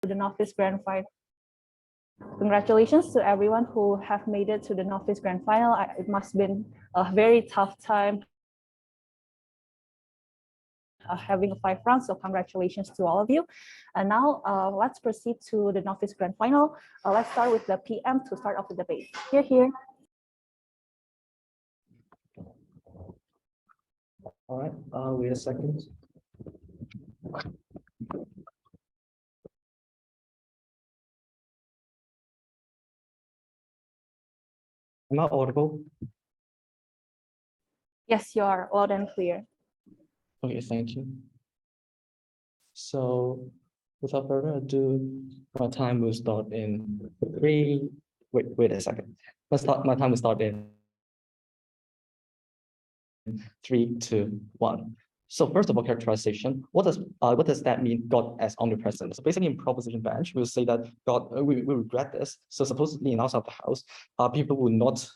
the Novice Grand Final. Congratulations to everyone who have made it to the Novice Grand Final. It must have been a very tough time having 5 rounds, so congratulations to all of you. And now let's proceed to the Novice Grand Final. Let's start with the PM to start off the debate. Here. All right, wait a second. Am I audible? Yes, you are loud and clear. Okay, thank you. So without further ado, my time will start in 3. Wait a second. My time will start in 3, 2, 1. So first of all, characterization. What does that mean? God as omnipresent. So basically, in proposition bench, we'll say that God. We regret this. So supposedly, in outside the house, people will not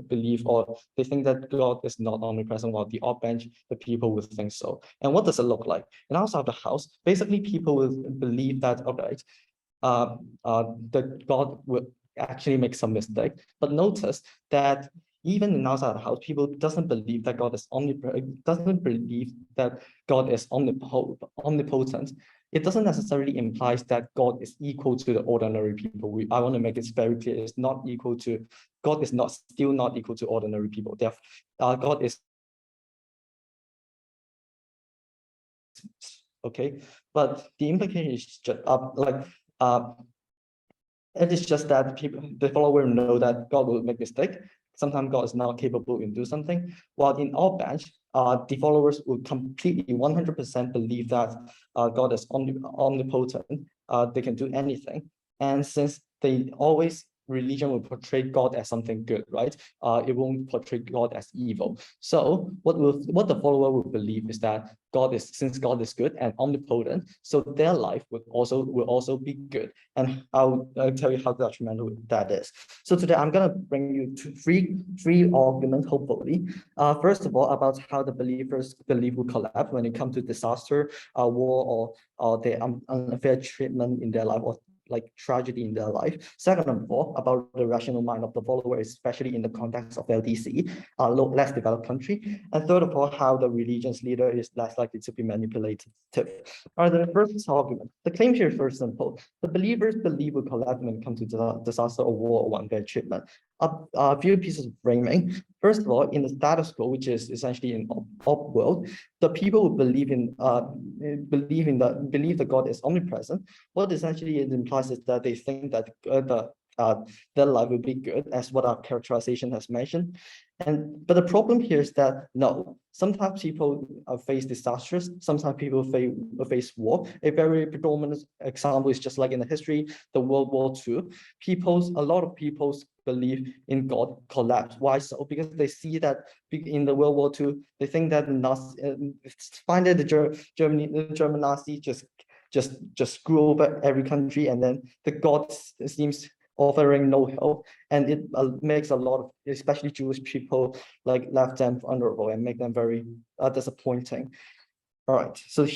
believe, or they think that God is not omnipresent. While the odd bench, the people will think so. And what does it look like? In outside the house, basically, people will believe that that God will actually make some mistake. But notice that even in outside the house, people doesn't believe that God is doesn't believe that God is omnipotent. It doesn't necessarily imply that God is equal to the ordinary people. I want to make it very clear: it's not equal to God. Is not still not equal to ordinary people. Therefore, God is okay. But the implication is just it is just that the follower know that God will make mistake. Sometimes God is not capable in do something. While in our bench, the followers will completely 100% believe that God is omnipotent. They can do anything. And since they always religion will portray God as something good, right? It won't portray God as evil. So what the follower will believe is that since God is good and omnipotent, so their life will also be good. And I'll tell you how detrimental that is. So today I'm gonna bring you to three arguments, hopefully. First of all, about how the believers belief will collapse when it comes to disaster, war, or the unfair treatment in their life, or like tragedy in their life. Second of all, about the rational mind of the follower, especially in the context of LDC, less developed country. And third of all, how the religious leader is less likely to be manipulative. The first argument. The claim here is very simple. The believers believe will collapse when it comes to disaster or war or unfair treatment. A few pieces of framing. First of all, in the status quo, which is essentially an op world, the people who believe that God is omnipresent. What essentially it implies is that they think that their life will be good, as what our characterization has mentioned. But the problem here is that no, sometimes people face disasters, sometimes people face war. A very predominant example is just like in the history, the World War II. A lot of people's belief in God collapsed. Why so? Because they see that in the World War II, they think that find that the German Nazi just screw over every country, and then the God seems offering no help, and it makes a lot of, especially Jewish people, like left them vulnerable and make them very disappointing. All right, so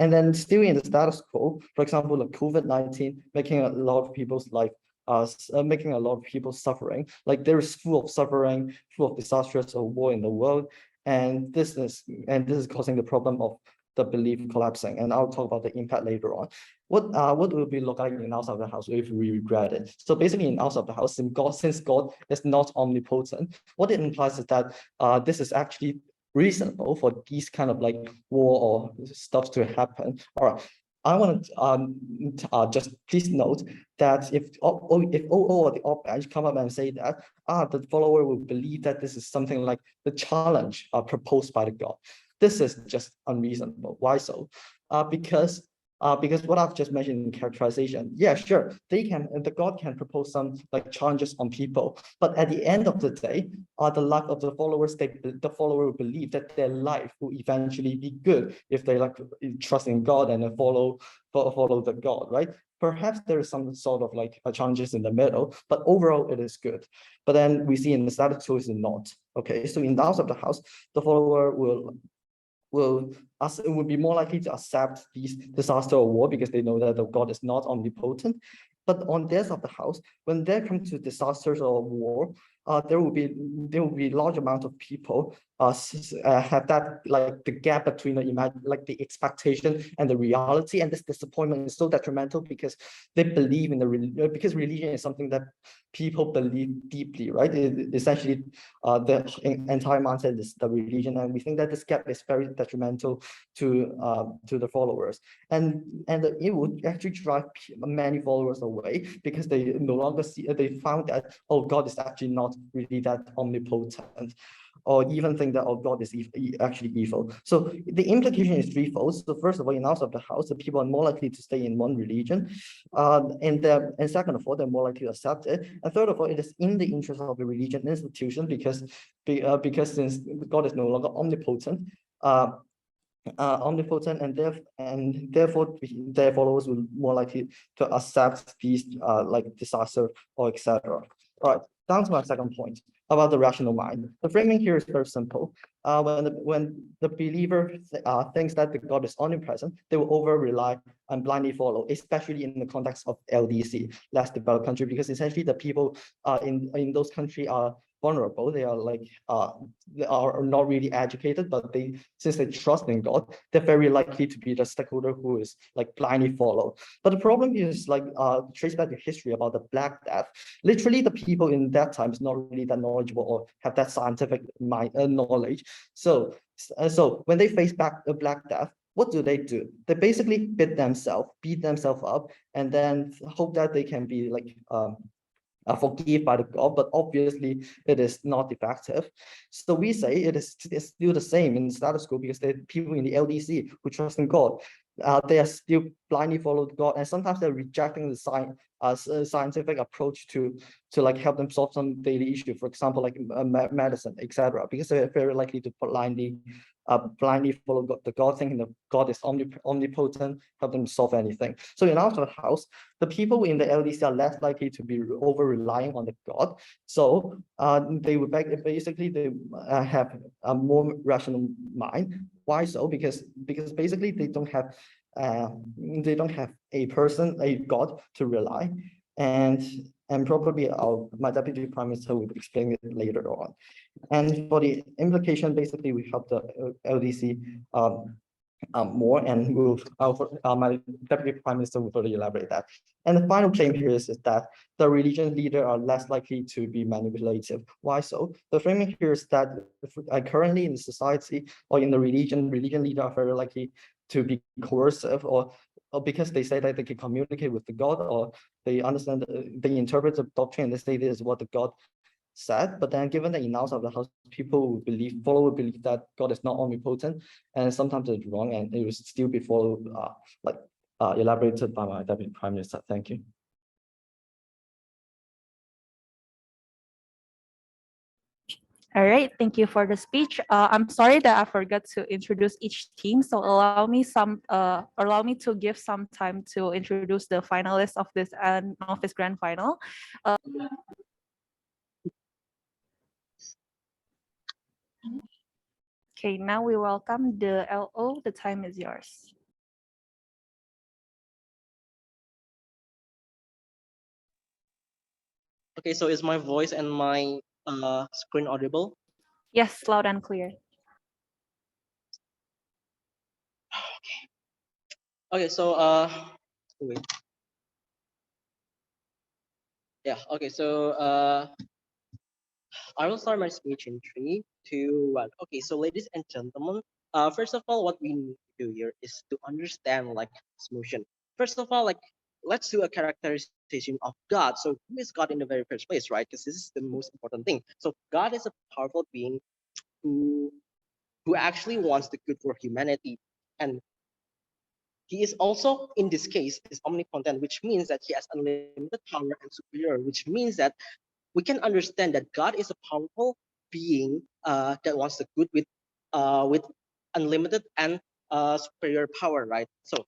and then still in the status quo, for example, like COVID-19, making a lot of people's life making a lot of people suffering. Like there is full of suffering, full of disasters or war in the world, and this is causing the problem of the belief collapsing. And I'll talk about the impact later on. What will be look like in outside the house if we regret it? So basically, in outside the house, since God is not omnipotent, what it implies is that this is actually reasonable for these kind of like war or stuff to happen. All right. I want to just please note that if OO or the op bench come up and say that the follower will believe that this is something like the challenge proposed by the God. This is just unreasonable. Why so? Because what I've just mentioned in characterization, yeah, sure, the God can propose some like challenges on people, but at the end of the day, the life of the followers, the follower will believe that their life will eventually be good if they like trust in God and then follow the God, right? Perhaps there is some sort of like challenges in the middle, but overall it is good. But then we see in the status quo is not. Okay, so in the house of the house, the follower will will be more likely to accept these disaster or war because they know that the God is not omnipotent. But on their side of the house, when there comes to disasters or war, there will be large amount of people have that, like, the gap between the expectation and the reality, and this disappointment is so detrimental because they believe in because religion is something that people believe deeply, right? Essentially, the entire mindset is the religion, and we think that this gap is very detrimental to the followers, and it would actually drive many followers away because they no longer see, they found that, oh, God is actually not really that omnipotent, or even think that, oh, God is actually evil. So the implication is threefold. So first of all, in outside of the house, the people are more likely to stay in one religion, and second of all, they're more likely to accept it, and third of all, it is in the interest of the religion institution because since God is no longer omnipotent, and therefore their followers will more likely to accept these like disaster or etc. All right, down to my second point about the rational mind. The framing here is very simple. When the believer thinks that the God is omnipresent, they will over rely and blindly follow, especially in the context of LDC, less developed country, because essentially the people in those countries are vulnerable. They are they are not really educated, but since they trust in God, they're very likely to be the stakeholder who is like blindly follow. But the problem is trace back the history about the Black Death. Literally, the people in that time is not really that knowledgeable or have that scientific knowledge. So when they face back the Black Death, what do? They basically beat themselves up, and then hope that they can be forgive by the God, but obviously it is not effective. So we say it's still the same in the status quo because the people in the LDC who trust in God, they are still blindly follow God, and sometimes they're rejecting the scientific approach to like help them solve some daily issue, for example, like medicine, etc. Because they're very likely to blindly follow God, the God, thinking that God is omnipotent, help them solve anything. So in our house, the people in the LDC are less likely to be over relying on the God. So they would basically they have a more rational mind. Why so? Because basically they don't have a God to rely, and probably my deputy prime minister will explain it later on. And for the implication, basically we help the LDC more, and my deputy prime minister will further elaborate that. And the final claim here is that the religious leaders are less likely to be manipulative. Why so? The framing here is that currently in the society or in the religion leaders are very likely to be coercive, or because they say that they can communicate with the God, or they understand, they interpret the doctrine and they say this is what the God said. But then given that in outside of the house, people believe that God is not omnipotent, and sometimes it's wrong, and it will still be followed elaborated by my deputy prime minister. Thank you. All right, thank you for the speech. I'm sorry that I forgot to introduce each team, so allow me to give some time to introduce the finalists of this Novice Grand Final. Okay, now we welcome the LO. The time is yours. Okay, so is my voice and my screen audible? Yes, loud and clear. Okay, so wait. Yeah, okay, so I will start my speech in 3, 2, 1. Okay, so ladies and gentlemen, first of all, what we need to do here is to understand like this motion. First of all, like let's do a characterization of God. So who is God in the very first place, right? Because this is the most important thing. So God is a powerful being who actually wants the good for humanity, and he is also, in this case, is omnipotent, which means that he has unlimited power and superior, which means that we can understand that God is a powerful being that wants the good with unlimited and superior power, right? So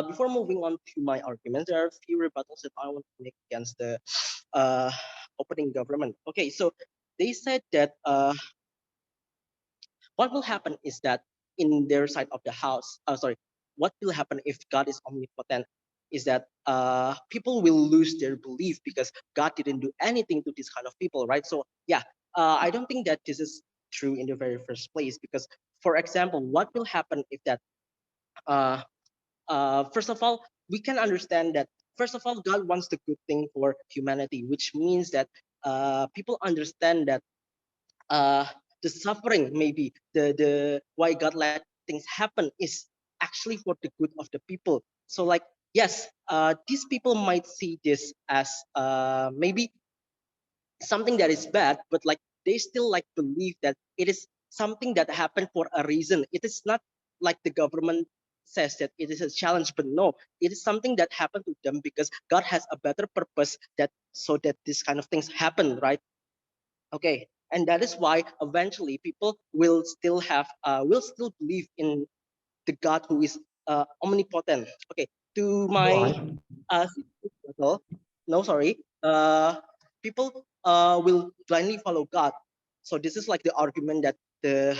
before moving on to my arguments, there are a few rebuttals that I want to make against the opening government. Okay, so they said that what will happen is that in their side of the house, sorry, what will happen if God is omnipotent is that people will lose their belief because God didn't do anything to this kind of people, right? So yeah, I don't think that this is true in the very first place because, for example, what will happen if that uh, first of all, we can understand that first of all, God wants the good thing for humanity, which means that people understand that uh, the suffering, maybe the why God let things happen is actually for the good of the people. So like yes, these people might see this as maybe something that is bad, but like they still like believe that it is something that happened for a reason. It is not like the government says that it is a challenge, but no, it is something that happened to them because God has a better purpose that so that this kind of things happen, right? Okay, and that is why eventually people will still believe in the God who is omnipotent. Okay, to my Right. level, no, sorry, people will blindly follow God. So this is like the argument that the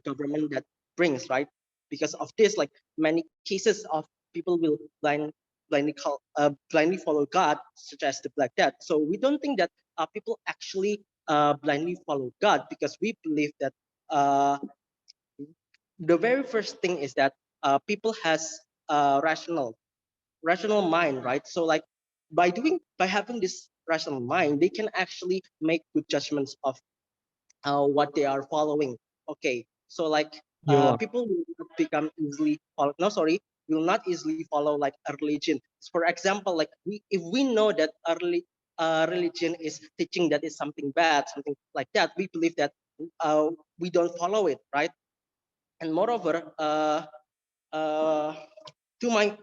government that brings, right? Because of this, like many cases of people will blindly follow God, such as the Black Death. So we don't think that people actually blindly follow God because we believe that uh, the very first thing is that people has rational mind, right? So like by having this rational mind, they can actually make good judgments of what they are following. Okay, so like You are. people will not become easily follow, no sorry will not easily follow like a religion. For example, like if we know that early religion is teaching that is something bad, something like that, we believe that we don't follow it, right? And moreover, uh, to my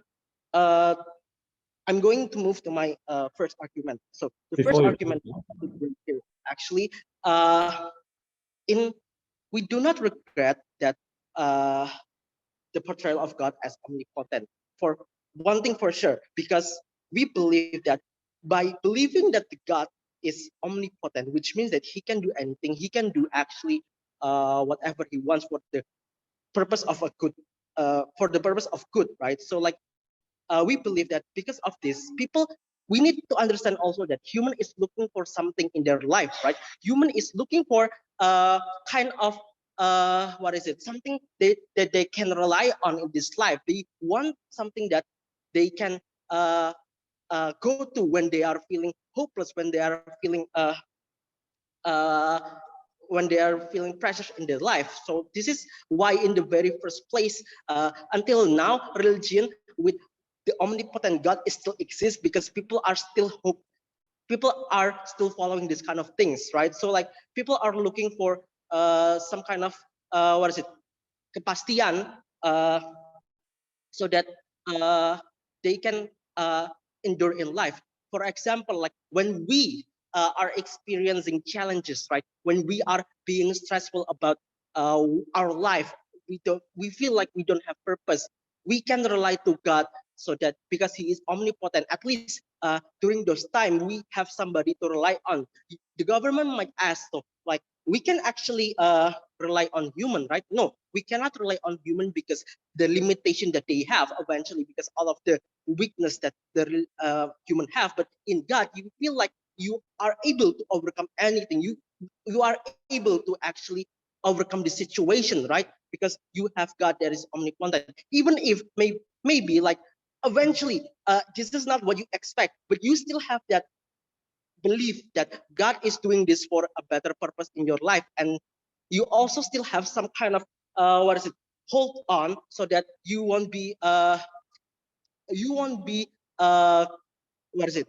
uh, I'm going to move to my first argument. So the first Before you, argument here actually uh, in we do not regret that uh, the portrayal of God as omnipotent. For one thing for sure, because we believe that by believing that the God is omnipotent, which means that he can do anything, he can do actually whatever he wants for the purpose of a good, for the purpose of good, right? So like we believe that because of this, people we need to understand also that human is looking for something in their life, right? Human is looking for kind of what is it? Something that they can rely on in this life. They want something that they can go to when they are feeling hopeless, uh, when they are feeling pressures in their life. So this is why, in the very first place, until now, religion with the omnipotent God is still exists because people are still following this kind of things, right? So like people are looking for some kind of what is it? Kepastian, so that uh, they can endure in life. For example, like when we are experiencing challenges, right? When we are being stressful about uh, our life, we feel like we don't have purpose. We can rely to God so that because He is omnipotent, at least during those time we have somebody to rely on. The government might ask, so like we can actually rely on human, right? No, we cannot rely on human because the limitation that they have eventually because all of the weakness that the human have. But in God you feel like you are able to overcome anything. You are able to actually overcome the situation, right? Because you have God that is omnipotent, even if maybe like eventually this is not what you expect, but you still have that believe that God is doing this for a better purpose in your life, and you also still have some kind of what is it? Hold on, so that you won't be what is it?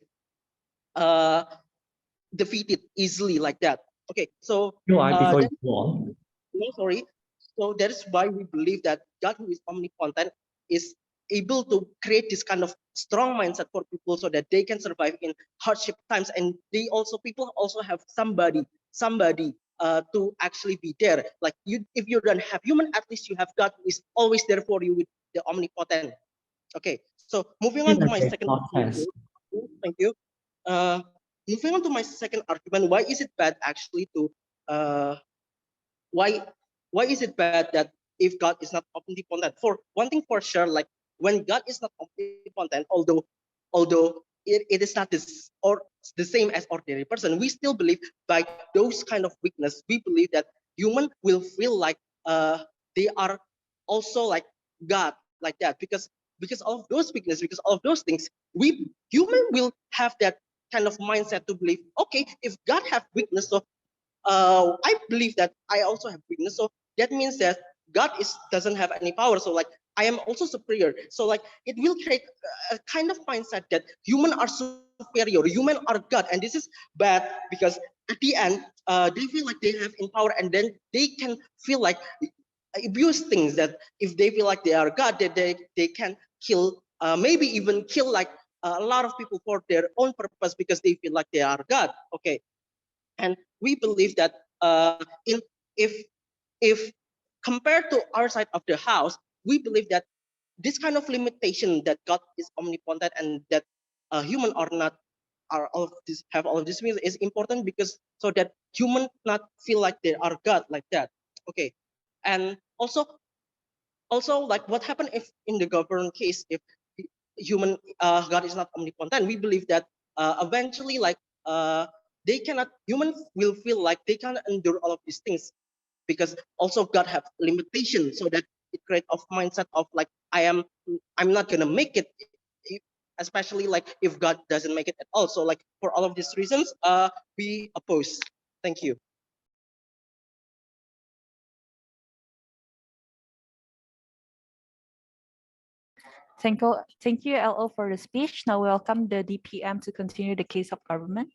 Uh, defeated easily like that. Okay, so you are before you that go on. no, sorry. So that is why we believe that God, who is omnipotent, is able to create this kind of strong mindset for people so that they can survive in hardship times, and they also people also have somebody to actually be there. Like you, if you don't have human, at least you have God who is always there for you with the omnipotent. Okay, so moving on to That my makes second no argument. sense. Thank you. Uh, moving on to my second argument. Why is it bad actually to uh, why is it bad that if God is not omnipotent? For one thing for sure, like when God is not omnipotent, although it is not this or the same as ordinary person, we still believe by those kind of weakness, we believe that human will feel like they are also like God, like that, because of those weakness, because of those things, we human will have that kind of mindset to believe, okay, if God have weakness, so I believe that I also have weakness. So that means that God doesn't have any power. So like I am also superior. So like it will create a kind of mindset that human are superior, human are God, and this is bad because at the end they feel like they have in power, and then they can feel like abuse things, that if they feel like they are God, that they can kill, maybe even kill like a lot of people for their own purpose because they feel like they are God. Okay, and we believe that in if if compared to our side of the house, we believe that this kind of limitation, that God is omnipotent and that human are not, are all of this, have all of this means, is important because so that human not feel like they are God, like that. Okay, and also like what happened if in the government case, if human God is not omnipotent, we believe that eventually like they cannot, humans will feel like they cannot endure all of these things because also God have limitations, so that it create of mindset of like I'm not gonna make it, especially like if God doesn't make it at all. So like for all of these reasons, we oppose. Thank you. Thank you, LO, for the speech. Now welcome the DPM to continue the case of government.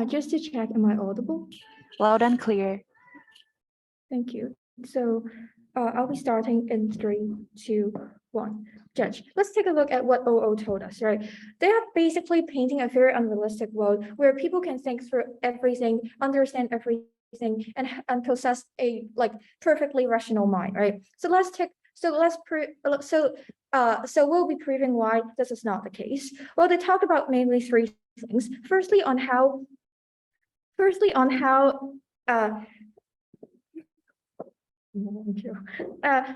Just to check, am I audible? Loud and clear. Thank you. So I'll be starting in 3, 2, 1. Judge, let's take a look at what OO told us, right? They are basically painting a very unrealistic world where people can think through everything, understand everything, and possess a like perfectly rational mind, right? So we'll be proving why this is not the case. Well, they talk about mainly 3 things. Firstly, on how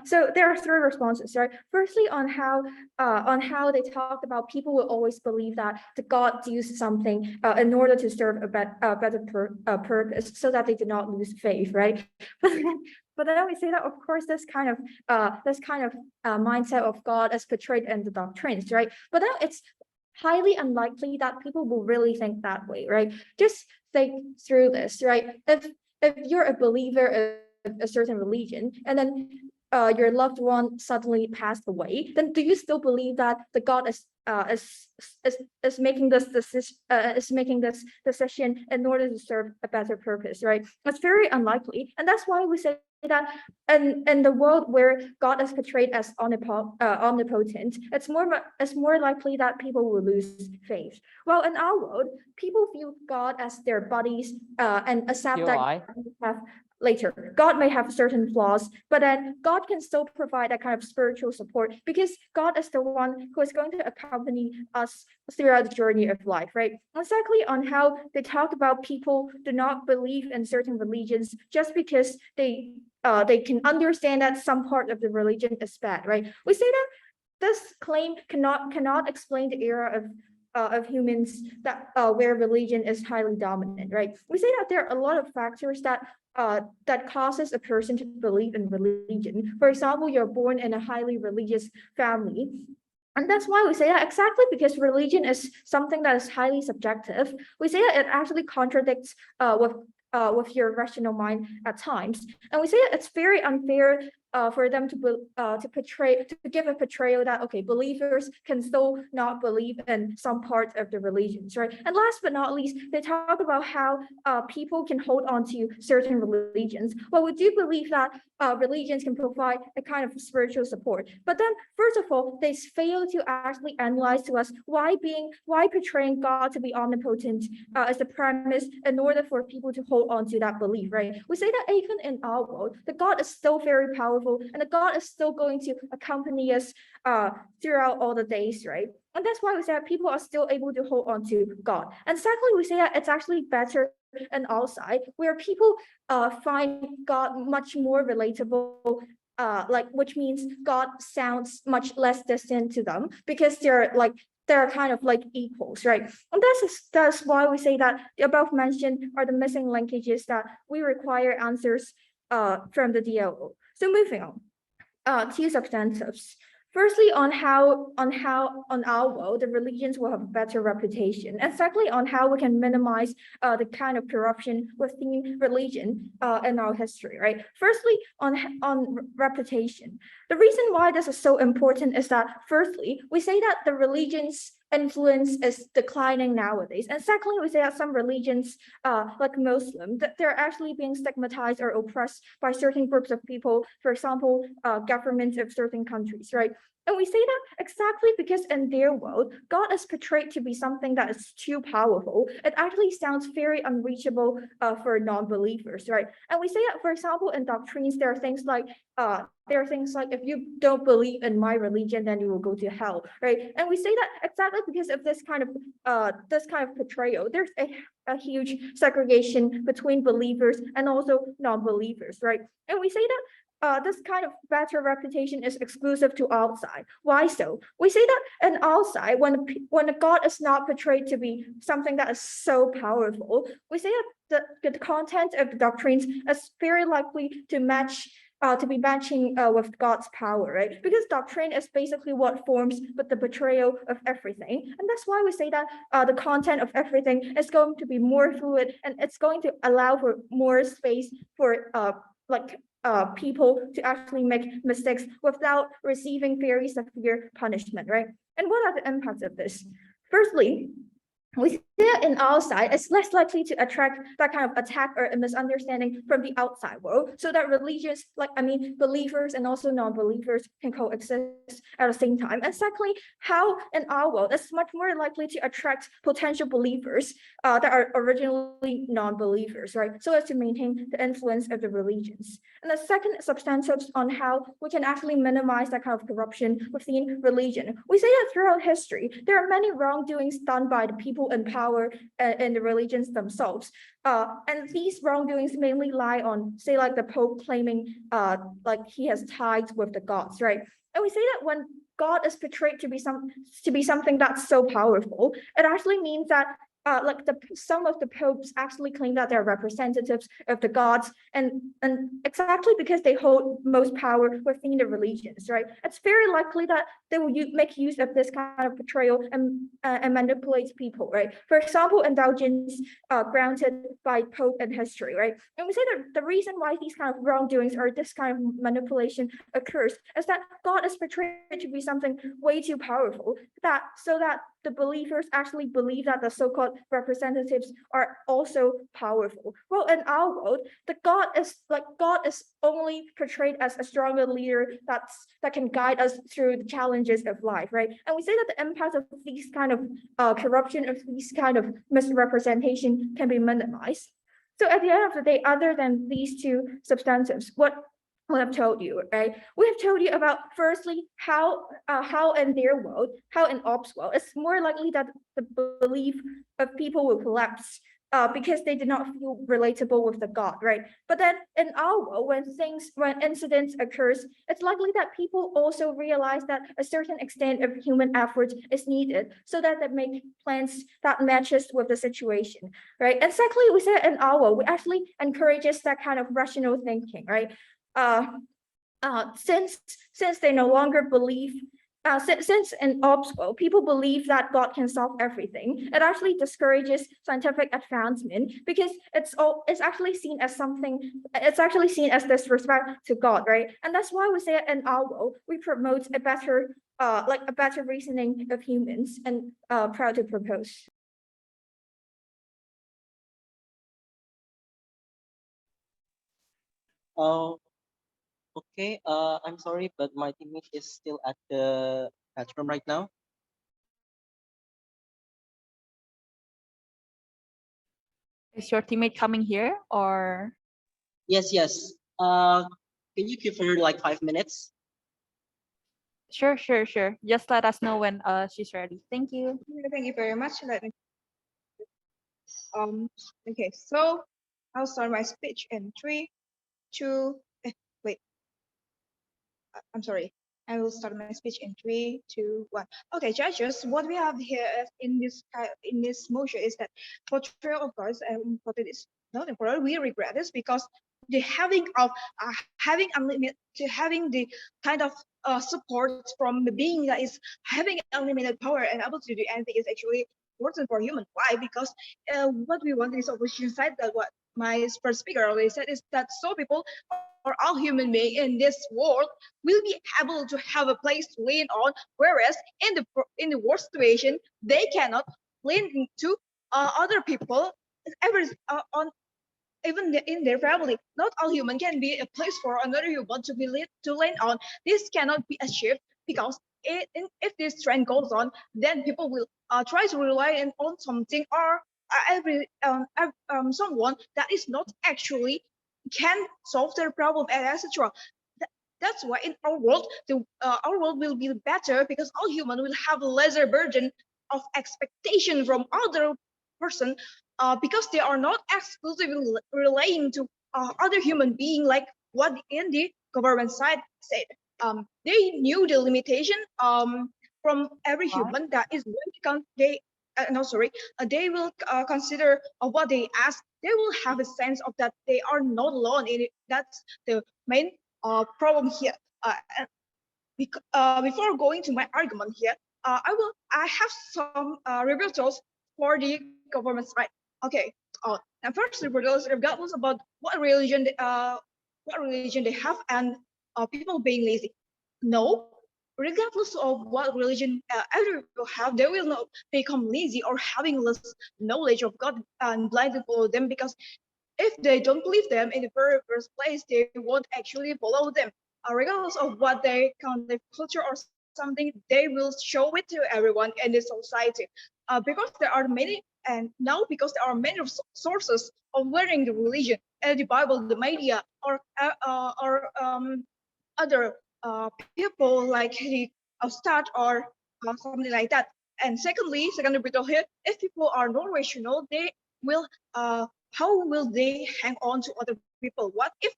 so there are 3 responses, right? Firstly, on how they talked about people will always believe that the God used something in order to serve a better purpose, so that they did not lose faith, right? But then we say that, of course, this kind of mindset of God as portrayed in the doctrines, right? But then it's highly unlikely that people will really think that way, right? Just think through this, right? If you're a believer of a certain religion, and then your loved one suddenly passed away, then do you still believe that the God is making this decision in order to serve a better purpose, right? It's very unlikely, and that's why we say that in the world where God is portrayed as omnipotent, it's more likely that people will lose faith. Well, in our world, people view God as their buddies and accept that have later. God may have certain flaws, but then God can still provide that kind of spiritual support because God is the one who is going to accompany us throughout the journey of life, right? Exactly on how they talk about people do not believe in certain religions just because they can understand that some part of the religion is bad, right? We say that this claim cannot explain the era of humans that where religion is highly dominant, right? We say that there are a lot of factors that causes a person to believe in religion. For example, you're born in a highly religious family. And that's why we say that exactly because religion is something that is highly subjective. We say that it actually contradicts with your rational mind at times, and we say that it's very unfair for them to give a portrayal that okay, believers can still not believe in some part of the religions, right? And last but not least, they talk about how people can hold on to certain religions. Well, we do believe that religions can provide a kind of spiritual support, but then first of all, they fail to actually analyze to us why portraying God to be omnipotent is the premise in order for people to hold on to that belief, right? We say that even in our world, the God is still very powerful powerful, and the God is still going to accompany us throughout all the days, right? And that's why we say that people are still able to hold on to God. And secondly, we say that it's actually better and outside, where people find God much more relatable, like, which means God sounds much less distant to them because they're kind of like equals, right? And that's why we say that the above mentioned are the missing linkages that we require answers from the DLO. So moving on, two substantives. Firstly, on our world the religions will have a better reputation, and secondly, on how we can minimize the kind of corruption within religion in our history, right? Firstly, on reputation, the reason why this is so important is that firstly, we say that the religion's influence is declining nowadays, and secondly, we say that some religions, like Muslim, that they're actually being stigmatized or oppressed by certain groups of people, for example, governments of certain countries, right? And we say that exactly because in their world, God is portrayed to be something that is too powerful. It actually sounds very unreachable for non-believers, right? And we say that, for example, in doctrines, there are things like if you don't believe in my religion, then you will go to hell, right? And we say that exactly because of this kind of portrayal. There's a huge segregation between believers and also non-believers, right? And we say that this kind of better reputation is exclusive to outside. Why so? We say that in outside, when a God is not portrayed to be something that is so powerful, we say that the content of the doctrines is very likely to match to be matching with God's power, right? Because doctrine is basically what forms with the portrayal of everything. And that's why we say that the content of everything is going to be more fluid, and it's going to allow for more space for people to actually make mistakes without receiving very severe punishment, right? And what are the impacts of this? Firstly, we see that in our side, it's less likely to attract that kind of attack or a misunderstanding from the outside world, so that religions, believers and also non-believers can coexist at the same time. And secondly, how in our world, it's much more likely to attract potential believers that are originally non-believers, right? So as to maintain the influence of the religions. And the second substantives on how we can actually minimize that kind of corruption within religion. We say that throughout history, there are many wrongdoings done by the people in power and the religions themselves. And these wrongdoings mainly lie on, say, like the Pope claiming like he has ties with the gods, right? And we say that when God is portrayed to be something that's so powerful, it actually means that some of the popes actually claim that they're representatives of the gods, and exactly because they hold most power within the religions, right? It's very likely that they will make use of this kind of portrayal and manipulate people, right? For example, indulgence granted by Pope in history, right? And we say that the reason why these kind of wrongdoings or this kind of manipulation occurs is that God is portrayed to be something way too powerful, so that the believers actually believe that the so-called representatives are also powerful. Well, in our world, God is only portrayed as a stronger leader that can guide us through the challenges of life, right? And we say that the impact of these kind of corruption, of these kind of misrepresentation can be minimized. So at the end of the day, other than these two substantives, what we have told you, right? We have told you about firstly how in their world, how in ops world, it's more likely that the belief of people will collapse because they did not feel relatable with the God, right? But then in our world, when incidents occurs, it's likely that people also realize that a certain extent of human effort is needed so that they make plans that matches with the situation, right? And secondly, we said in our world, we actually encourages that kind of rational thinking, right? Since they no longer believe, since in ops world, people believe that God can solve everything, it actually discourages scientific advancement because it's actually seen as disrespect to God, right? And that's why we say in our world, we promote a better reasoning of humans, and proud to propose. Oh, okay. I'm sorry, but my teammate is still at the bathroom right now. Is your teammate coming here or? Yes, yes. Can you give her like 5 minutes? Sure, sure, sure. Just let us know when she's ready. Thank you. Thank you very much. Let me okay, so I'll start my speech in 3, 2 wait, I'm sorry. I will start my speech in 3, 2, 1. Okay, judges, what we have here in this motion is that portrayal of God is not important. We regret this because the having the kind of support from the being that is having unlimited power and able to do anything is actually important for human. Why? Because what we want is opposition side, that what my first speaker already said, is that so people or all human beings in this world will be able to have a place to lean on, whereas in the worst situation they cannot lean into other people ever on even in their family. Not all human can be a place for another human to to lean on. This cannot be achieved because if this trend goes on, then people will try to rely on something or someone that is not actually can solve their problem, and etc. That's why in our world, our world will be better because all human will have a lesser burden of expectation from other person, because they are not exclusively relying to other human being like what in the government side said. They knew the limitation from every human that is going to they no sorry they will consider what they ask. They will have a sense of that they are not alone in it. That's the main problem here. Before going to my argument here, I have some rebuttals for the government side. Okay. And first rebuttals about what religion they have and people being lazy. No, regardless of what religion every people have, they will not become lazy or having less knowledge of God and blindly follow them, because if they don't believe them in the very first place, they won't actually follow them. Regardless of what they kind of culture or something, they will show it to everyone in the society. Because there are many, and now because there are many sources of learning the religion, the Bible, the media, or other people like the start or something like that. And second bit here, if people are not rational, they will how will they hang on to other people? What if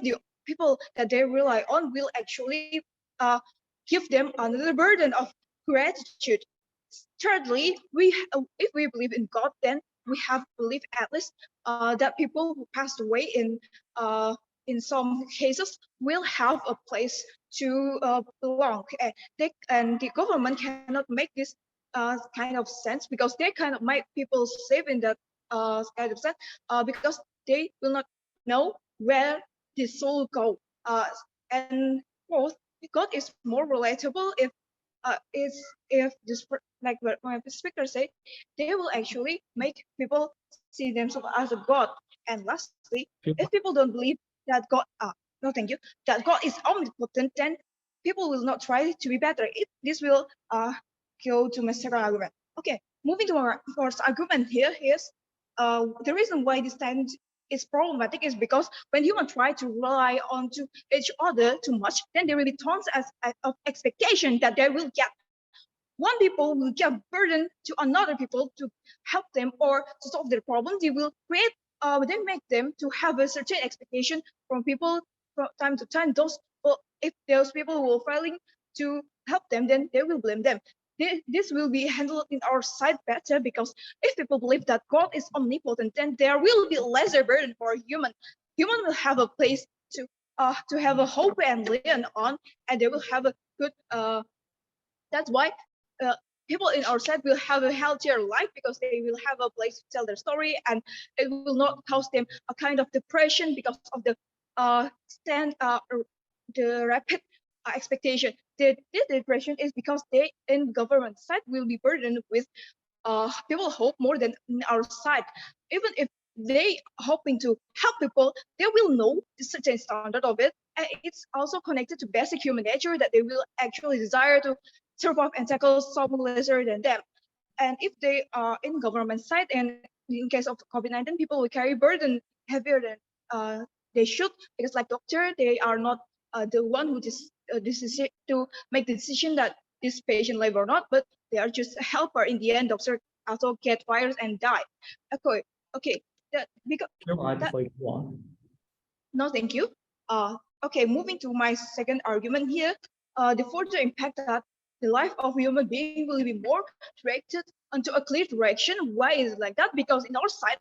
the people that they rely on will actually uh, give them another burden of gratitude? Thirdly, if we believe in God, then we have belief at least that people who passed away in some cases will have a place to belong. And the government cannot make this kind of sense, because they kind of make people safe in that kind of sense, because they will not know where the soul go. And fourth, God is more relatable if this like what my speaker say, they will actually make people see themselves as a god. And lastly, if people don't believe that God, no thank you, that God is omnipotent, then people will not try to be better. This will go to my second argument. Okay, moving to our first argument here is the reason why this time is problematic is because when humans try to rely on to each other too much, then there will be tons of expectation that they will get. One people will give burden to another people to help them or to solve their problem. They will create, they make them to have a certain expectation from people from time to time. If those people were failing to help them, then they will blame them. This will be handled in our side better, because if people believe that God is omnipotent, then there will be lesser burden for human. Human will have a place to have a hope and lean on, and they will have a good. That's why people in our side will have a healthier life, because they will have a place to tell their story, and it will not cause them a kind of depression because of the the rapid expectation. The depression is because they in government side will be burdened with people hope more than in our side. Even if they hoping to help people, they will know the certain standard of it, and it's also connected to basic human nature that they will actually desire to survive and tackle someone lesser than them. And if they are in government side, and in case of COVID-19, people will carry burden heavier than they should, because like doctor, they are not the one who just to make the decision that this patient live or not, but they are just a helper. In the end, doctor also get virus and die. Okay, that because that, Before you go on. no, thank you. Okay, moving to my second argument here. The further impact that the life of human being will be more directed onto a clear direction. Why is it like that? Because in our side,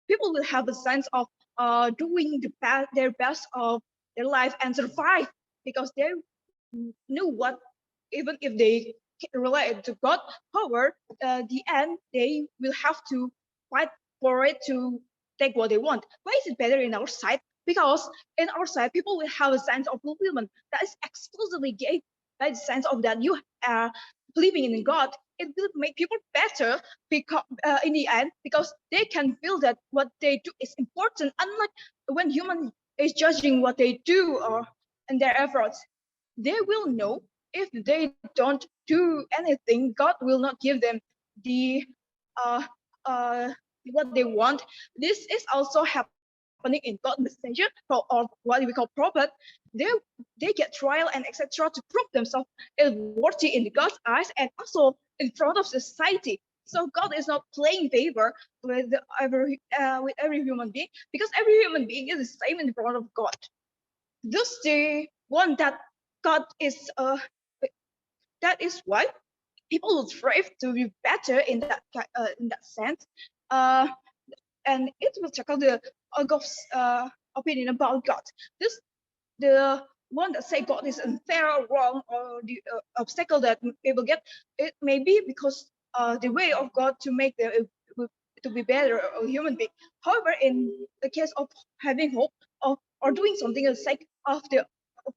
people will have a sense of doing their best of their life and survive, because they knew what, even if they rely to God power, the end they will have to fight for it to take what they want. Why is it better in our side? Because in our side, people will have a sense of fulfillment that is exclusively given by the sense of that you are believing in God. It will make people better, because in the end, because they can feel that what they do is important. Unlike when human is judging what they do or and their efforts, they will know if they don't do anything, God will not give them the uh, uh, what they want. This is also happening in God messenger, or what we call prophet. They they get trial and etc. to prove themselves is worthy in God's eyes and also in front of society. So God is not playing favor with every human being, because every human being is the same in front of God. Thus, the one that God is that is why people will strive to be better in that sense, uh, and it will tackle the God's opinion about God. This the one that say God is unfair or wrong, or the obstacle that people get, it may be because the way of God to make them to be better a human being. However, in the case of having hope or doing something for the sake of the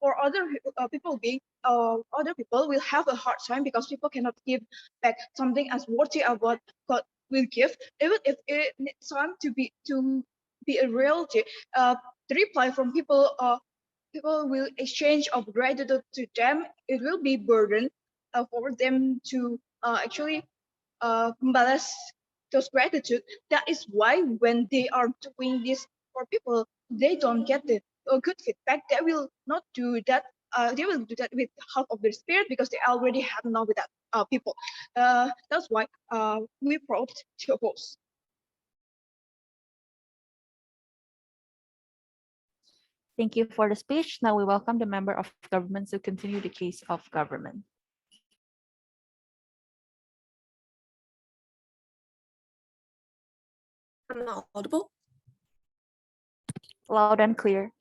for other people being other people will have a hard time, because people cannot give back something as worthy of what God will give, even if it needs time to be a reality. The reply from people will exchange of gratitude to them. It will be burden for them to actually membalas those gratitude. That is why when they are doing this for people, they don't get the good feedback. They will not do that. They will do that with half of their spirit, because they already have enough with that people. That's why we probed to oppose. Thank you for the speech. Now we welcome the member of government to continue the case of government. I'm audible. Loud and clear.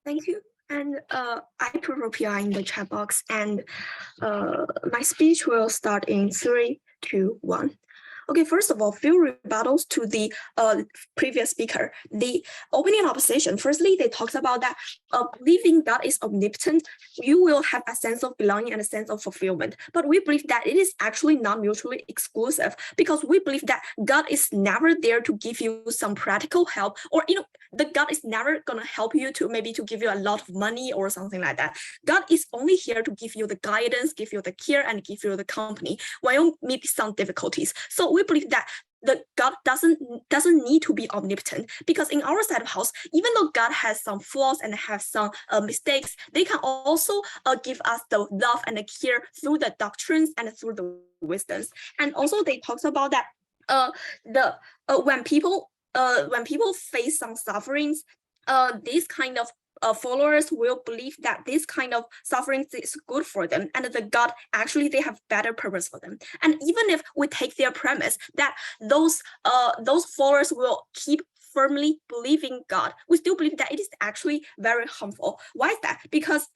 Thank you. And I put PI in the chat box, and my speech will start in 3, 2, 1. Okay, first of all, few rebuttals to the previous speaker. The opening opposition, firstly, they talked about that believing God is omnipotent, you will have a sense of belonging and a sense of fulfillment. But we believe that it is actually not mutually exclusive, because we believe that God is never there to give you some practical help, or the God is never gonna help you to maybe to give you a lot of money or something like that. God is only here to give you the guidance, give you the care, and give you the company when you meet some difficulties. So we believe that the God doesn't need to be omnipotent, because in our side of house, even though God has some flaws and has some mistakes, they can also give us the love and the care through the doctrines and through the wisdoms. And also they talked about that when people face some sufferings, these kind of followers will believe that this kind of suffering is good for them, and the God actually they have better purpose for them. And even if we take their premise that those followers will keep firmly believing God, we still believe that it is actually very harmful. Why is that? Because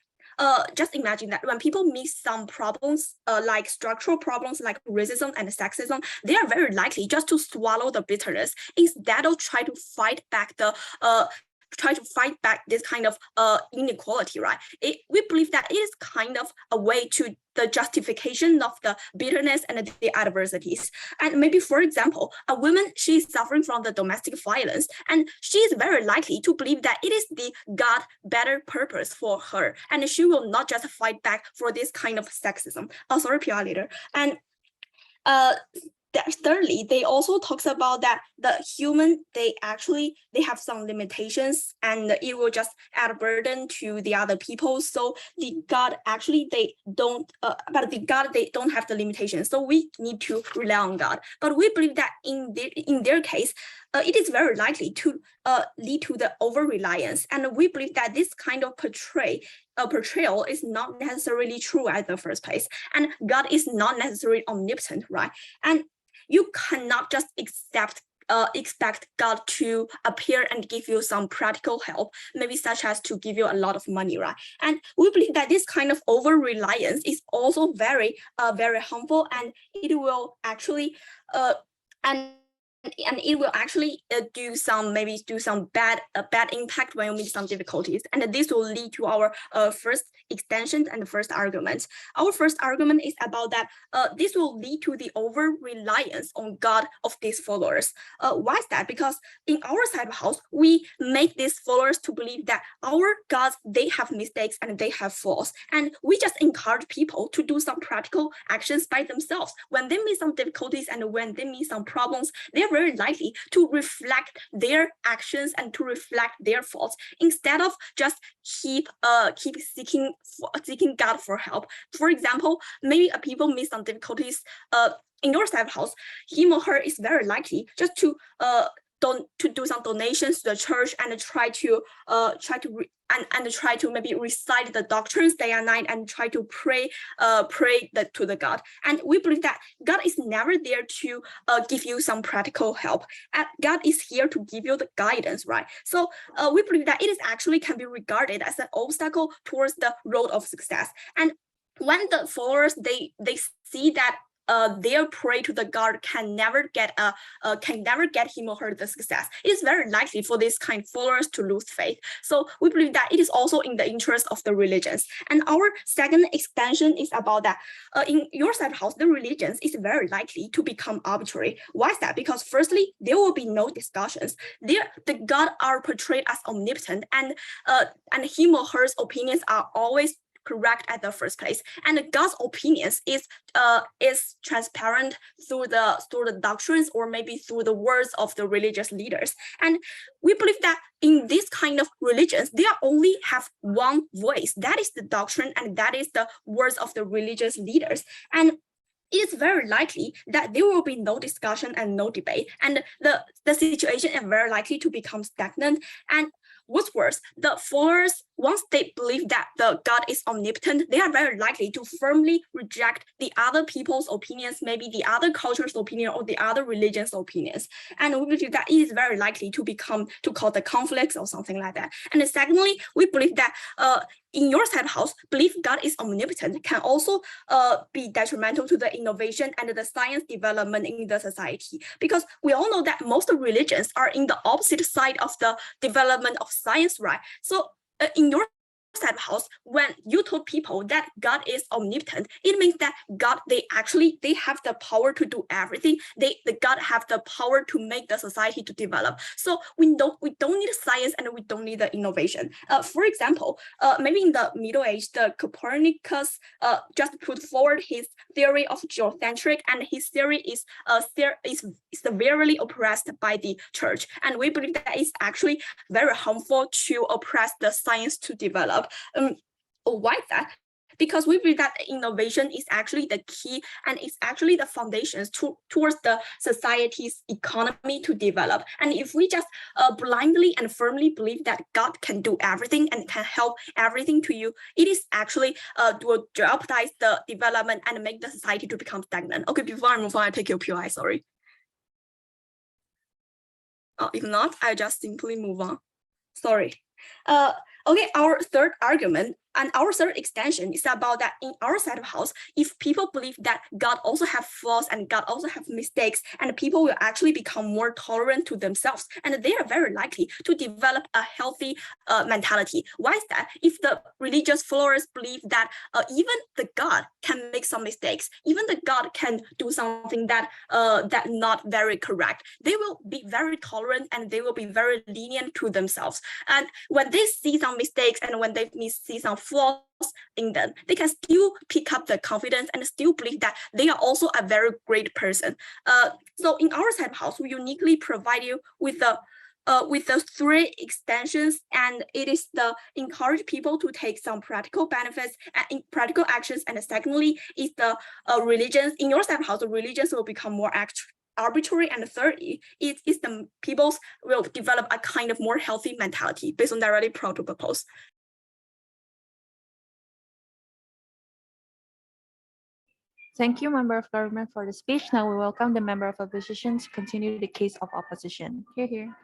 just imagine that when people meet some problems, like structural problems like racism and sexism, they are very likely just to swallow the bitterness instead of try to fight back this kind of inequality, right? We believe that it is kind of a way to the justification of the bitterness and the adversities. And maybe, for example, a woman, she is suffering from the domestic violence, and she is very likely to believe that it is the God better purpose for her, and she will not just fight back for this kind of sexism. Oh, sorry, PR leader. And thirdly, they also talks about that the human, they have some limitations, and it will just add a burden to the other people. So the God actually they don't have the limitations. So we need to rely on God. But we believe that in their case, it is very likely to lead to the over reliance, and we believe that this kind of portrayal is not necessarily true at the first place, and God is not necessarily omnipotent, right? And you cannot just expect God to appear and give you some practical help, maybe such as to give you a lot of money, right? And we believe that this kind of over reliance is also very harmful, and it will actually and it will actually do some bad impact when you meet some difficulties, and this will lead to our first extension and the first argument. Our first argument is about that this will lead to the over reliance on God of these followers. Why is that? Because in our side of the house, we make these followers to believe that our gods, they have mistakes and they have flaws, and we just encourage people to do some practical actions by themselves. When they meet some difficulties and when they meet some problems, they're very likely to reflect their actions and to reflect their faults, instead of just keep seeking God for help. For example, maybe people meet some difficulties in your side of the house. Him or her is very likely just to do some donations to the church and try to maybe recite the doctrines day and night and try to pray to the God. And we believe that God is never there to give you some practical help. And God is here to give you the guidance, right? So we believe that it is actually can be regarded as an obstacle towards the road of success. And when the followers they see that their pray to the God can never get him or her the success, it is very likely for this kind of followers to lose faith. So we believe that it is also in the interest of the religions. And our second extension is about that in your side house, the religions is very likely to become arbitrary. Why is that? Because firstly, there will be no discussions. The God are portrayed as omnipotent, and him or her opinions are always correct at the first place, and God's opinions is transparent through the doctrines or maybe through the words of the religious leaders. And we believe that in this kind of religions, they only have one voice, that is the doctrine, and that is the words of the religious leaders. And it is very likely that there will be no discussion and no debate, and the situation is very likely to become stagnant. And what's worse, the followers, once they believe that the God is omnipotent, they are very likely to firmly reject the other people's opinions, maybe the other culture's opinion or the other religion's opinions. And we believe that it is very likely to cause the conflicts or something like that. And secondly, we believe that in your side house, belief God is omnipotent can also be detrimental to the innovation and the science development in the society, because we all know that most religions are in the opposite side of the development of science, right? So in your side house, when you told people that God is omnipotent, it means that God, they have the power to do everything. The God have the power to make the society to develop. So we don't need science and we don't need the innovation. For example, maybe in the Middle Age, the Copernicus just put forward his theory of geocentric, and his theory is severely oppressed by the church. And we believe that it's actually very harmful to oppress the science to develop. Why is that? Because we believe that innovation is actually the key and it's actually the foundations towards the society's economy to develop. And if we just blindly and firmly believe that God can do everything and can help everything to you, it is actually will jeopardize the development and make the society to become stagnant. Okay, before I move on, I take your POI, sorry. If not, I just simply move on. Sorry. Okay, our third argument and our third extension is about that in our side of house, if people believe that God also have flaws and God also have mistakes, and people will actually become more tolerant to themselves, and they are very likely to develop a healthy mentality. Why is that? If the religious followers believe that even the God can make some mistakes, even the God can do something that that not very correct. They will be very tolerant and they will be very lenient to themselves. And when they see some mistakes and when they see some flaws in them, they can still pick up the confidence and still believe that they are also a very great person. So in our type house, we uniquely provide you with the three extensions, and it is the encourage people to take some practical benefits and practical actions. And secondly, is the religions in your type house. The religions will become more arbitrary, and thirdly, it is the peoples will develop a kind of more healthy mentality based on directly to propose. Thank you, Member of Government, for the speech. Now we welcome the Member of Opposition to continue the case of opposition. Here.